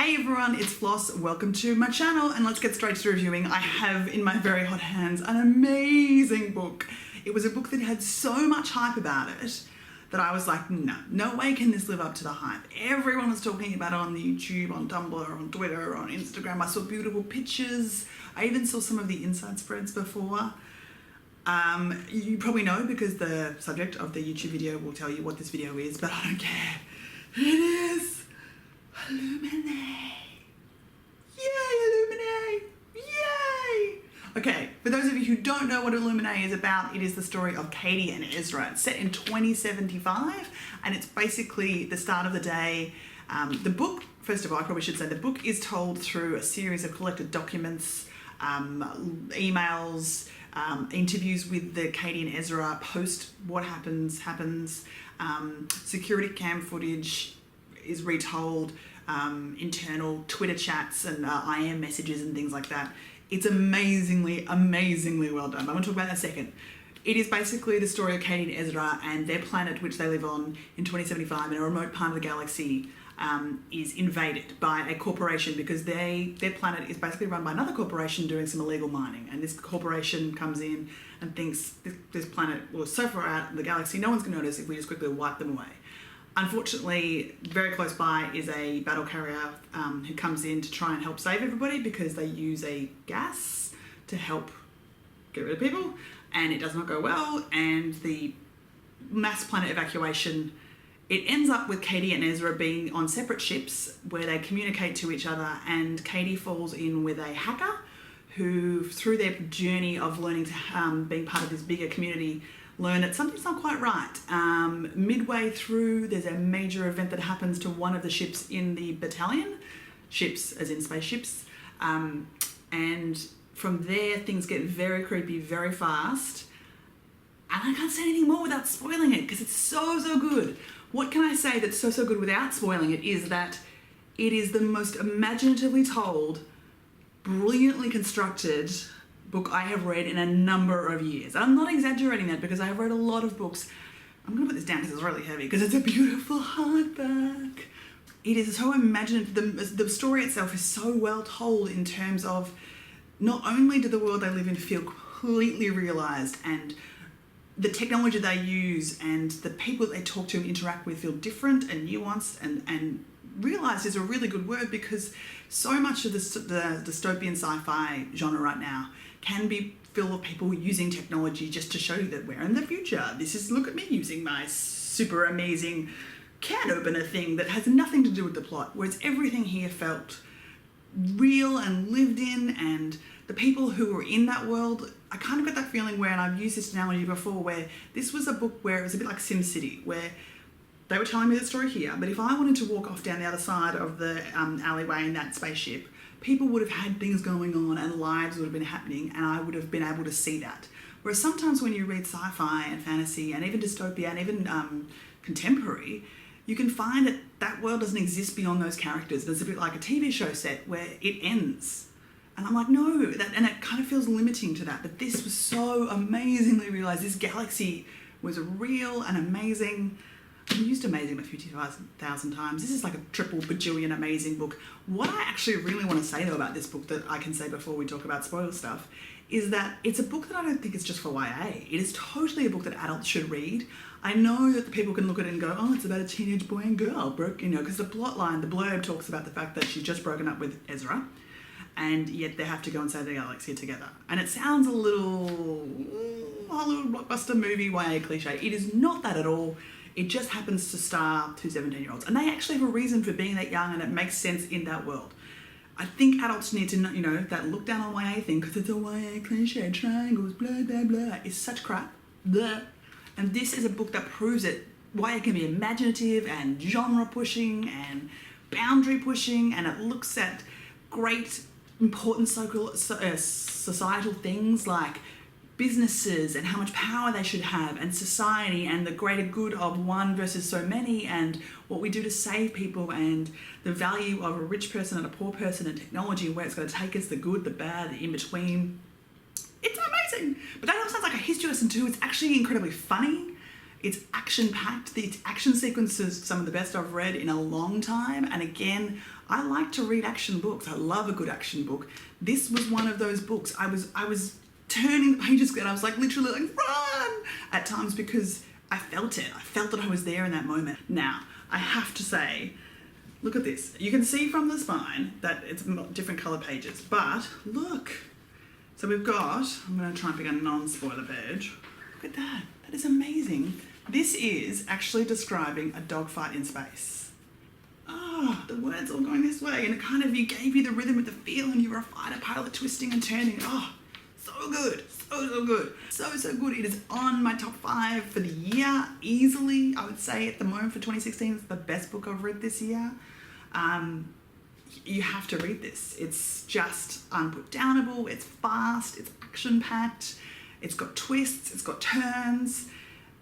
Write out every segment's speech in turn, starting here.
Hey everyone, it's Floss. Welcome to my channel and let's get straight to reviewing. I have in my very hot hands an amazing book. It was a book that had so much hype about it that I was like, no way can this live up to the hype. Everyone was talking about it on YouTube, on Tumblr, on Twitter, on Instagram. I saw beautiful pictures. I even saw some of the inside spreads before. You probably know because the subject of the YouTube video will tell you what this video is, but I don't care. It is Illuminae. Yay, Illuminae! Yay! Okay, for those of you who don't know what Illuminae is about, it is the story of Katie and Ezra. It's set in 2075, and it's basically the start of the day. The book, first of all, I probably should say, the book is told through a series of collected documents, emails, interviews with the Katie and Ezra, post what happens, security cam footage is retold, internal Twitter chats and IM messages and things like that. It's amazingly well done. I'm going to talk about that in a second. It is basically the story of Katie and Ezra and their planet, which they live on in 2075 in a remote part of the galaxy, is invaded by a corporation because their planet is basically run by another corporation doing some illegal mining. And this corporation comes in and thinks this planet was so far out in the galaxy, no one's going to notice if we just quickly wipe them away. Unfortunately, very close by is a battle carrier who comes in to try and help save everybody because they use a gas to help get rid of people, and it does not go well, and the mass planet evacuation, it ends up with Katie and Ezra being on separate ships where they communicate to each other, and Katie falls in with a hacker who, through their journey of learning to being part of this bigger community, learn that something's not quite right. Midway through, there's a major event that happens to one of the ships in the battalion, ships as in spaceships, and from there things get very creepy very fast, and I can't say anything more without spoiling it because it's so good. What can I say that's so good without spoiling it is that it is the most imaginatively told, brilliantly constructed book I have read in a number of years. I'm not exaggerating that because I have read a lot of books. I'm going to put this down because it's really heavy because it's a beautiful hardback. It is so imaginative. The story itself is so well told in terms of not only do the world they live in feel completely realised, and the technology they use and the people they talk to and interact with feel different and nuanced, and realised is a really good word because so much of the dystopian sci-fi genre right now can be filled with people using technology just to show you that we're in the future. This is, look at me using my super amazing can opener thing that has nothing to do with the plot, whereas everything here felt real and lived in, and the people who were in that world, I kind of got that feeling where, and I've used this analogy before, where this was a book where it was a bit like SimCity, where they were telling me the story here, but if I wanted to walk off down the other side of the alleyway in that spaceship, people would have had things going on and lives would have been happening, and I would have been able to see that. Whereas sometimes when you read sci-fi and fantasy and even dystopia and even contemporary, you can find that that world doesn't exist beyond those characters. There's a bit like a TV show set where it ends. And I'm like, no, and it kind of feels limiting to that. But this was so amazingly realised. This galaxy was real and amazing. I've used amazing a few thousand times. This is like a triple bajillion amazing book. What I actually really want to say though about this book that I can say before we talk about spoiler stuff is that it's a book that I don't think is just for YA. It is totally a book that adults should read. I know that the people can look at it and go, oh, it's about a teenage boy and girl, because the plot line, the blurb talks about the fact that she's just broken up with Ezra, and yet they have to go and save the galaxy together. And it sounds a little Hollywood blockbuster movie YA cliche. It is not that at all. It just happens to star two 17-year-olds. And they actually have a reason for being that young, and it makes sense in that world. I think adults need to know, you know, that look down on YA thing, because it's a YA cliche, triangles, blah, blah, blah. It's such crap. Blah. And this is a book that proves it. YA can be imaginative and genre pushing and boundary pushing, and it looks at great, important societal things like businesses and how much power they should have, and society and the greater good of one versus so many, and what we do to save people, and the value of a rich person and a poor person, and technology and where it's going to take us, the good, the bad, the in-between. It's amazing! But that all sounds like a history lesson too. It's actually incredibly funny. It's action-packed. The action sequences, some of the best I've read in a long time. And again, I like to read action books. I love a good action book. This was one of those books. I was turning the pages and I was like literally like, run! At times because I felt it. I felt that I was there in that moment. Now, I have to say, look at this. You can see from the spine that it's different colour pages, but look. So we've got, I'm going to try and pick a non-spoiler page. Look at that. That is amazing. This is actually describing a dogfight in space. Oh, the words all going this way, and it kind of, you gave you the rhythm with the feel, and you were a fighter pilot twisting and turning. Oh, so good. So good. So good. It is on my top 5 for the year, easily. I would say at the moment for 2016, it's the best book I've read this year. You have to read this. It's just unputdownable. It's fast. It's action-packed. It's got twists. It's got turns.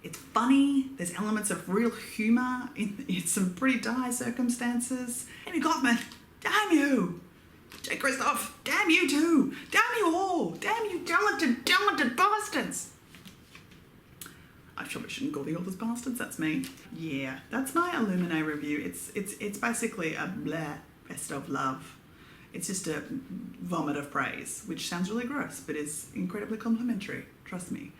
It's funny. There's elements of real humour in some pretty dire circumstances. Amie Kaufman, damn you! J. Kristoff, damn you too! Damn you all! Damn you talented bastards! I probably shouldn't call the authors bastards, that's me. Yeah, that's my Illuminae review. It's basically a bleh, best of love. It's just a vomit of praise, which sounds really gross, but is incredibly complimentary, trust me.